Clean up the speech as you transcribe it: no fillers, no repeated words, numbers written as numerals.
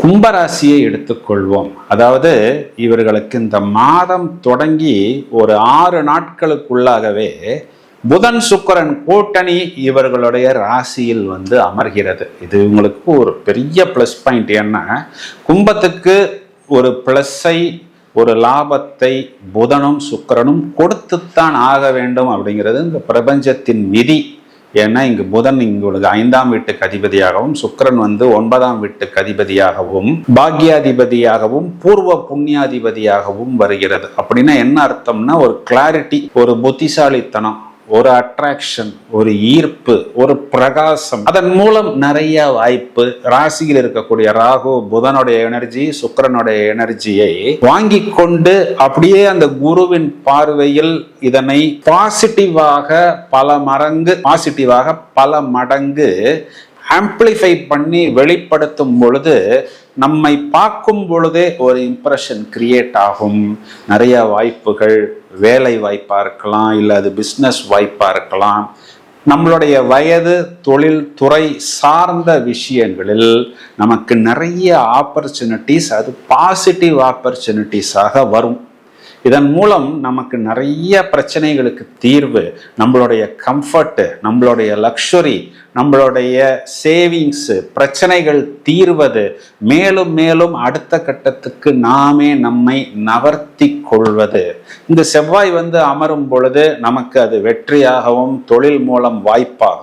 கும்பராசியை எடுத்துக்கொள்வோம். அதாவது இவர்களுக்கு இந்த மாதம் தொடங்கி ஒரு 6 நாட்களுக்குள்ளாகவே புதன் சுக்கிரன் கூட்டணி இவர்களுடைய ராசியில் அமர்கிறது. இது உங்களுக்கு ஒரு பெரிய பிளஸ் பாயிண்ட். என்ன, கும்பத்துக்கு ஒரு பிளஸ்ஸை, ஒரு லாபத்தை புதனும் சுக்கிரனும் கொடுத்துத்தான் ஆக வேண்டும் அப்படிங்கிறது இந்த பிரபஞ்சத்தின் விதி. ஏன்னா இங்கு புதன் உங்களுக்கு 5ஆம் வீட்டுக்கு அதிபதியாகவும், சுக்கிரன் 9ஆம் வீட்டுக்கு அதிபதியாகவும், பாக்யாதிபதியாகவும், பூர்வ புண்ணியாதிபதியாகவும் வருகிறது. அப்படின்னா என்ன அர்த்தம்னா, ஒரு கிளாரிட்டி, ஒரு புத்திசாலித்தனம், ஒரு அட்ராக்ஷன், ஒரு ஈர்ப்பு, ஒரு பிரகாசம், அதன் மூலம் நிறைய வாய்ப்பு. ராசியில் இருக்கக்கூடிய ராகு புதனுடைய எனர்ஜி, சுக்கிரனுடைய எனர்ஜியை வாங்கி கொண்டு அப்படியே அந்த குருவின் பார்வையில் இதனை பாசிட்டிவாக பல மடங்கு ஆம்பிளிஃபை பண்ணி வெளிப்படுத்தும் பொழுது நம்மை பார்க்கும் பொழுதே ஒரு இம்ப்ரெஷன் கிரியேட் ஆகும். நிறைய வாய்ப்புகள், வேலை வாய்ப்பாக இருக்கலாம், இல்லை அது பிஸ்னஸ் வாய்ப்பாக இருக்கலாம். நம்மளுடைய வயது, தொழில் துறை சார்ந்த விஷயங்களில் நமக்கு நிறைய ஆப்பர்ச்சுனிட்டிஸ், அது பாசிட்டிவ் ஆப்பர்ச்சுனிட்டிஸாக வரும். இதன் மூலம் நமக்கு நிறைய பிரச்சனைகளுக்கு தீர்வு, நம்மளுடைய கம்ஃபர்ட், நம்மளுடைய லக்ஸுரி, நம்மளுடைய சேவிங்ஸ், பிரச்சனைகள் தீர்வது, மேலும் மேலும் அடுத்த கட்டத்துக்கு நாமே நம்மை நகர்த்தி கொள்வது. இந்த செவ்வாய் அமரும் பொழுது நமக்கு அது வெற்றியாகவும், தொழில் மூலம் வாய்ப்பாகும்.